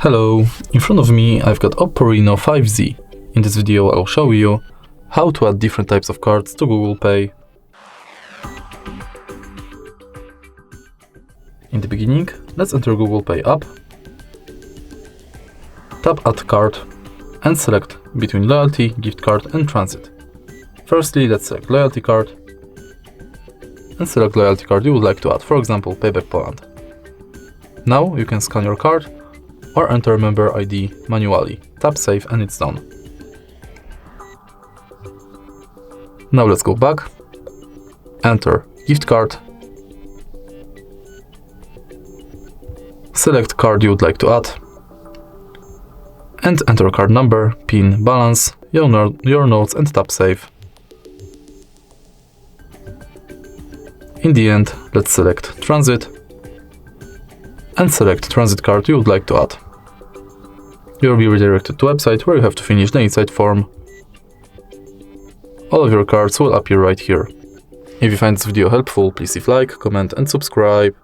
Hello, in front of me I've got Oppo Reno 5Z. In this video I'll show you how to add different types of cards to Google Pay. In the beginning, let's enter Google Pay app, tap Add Card and select between Loyalty, Gift Card and Transit. Firstly, let's select Loyalty Card and select Loyalty Card you would like to add, for example Payback Poland. Now you can scan your card or enter member ID manually. Tap Save and it's done. Now let's go back, enter gift card, select card you would like to add, and enter card number, PIN, balance, your notes and tap Save. In the end, let's select Transit and select transit card you would like to add. You will be redirected to a website where you have to finish the inside form. All of your cards will appear right here. If you find this video helpful, please leave a like, comment and subscribe.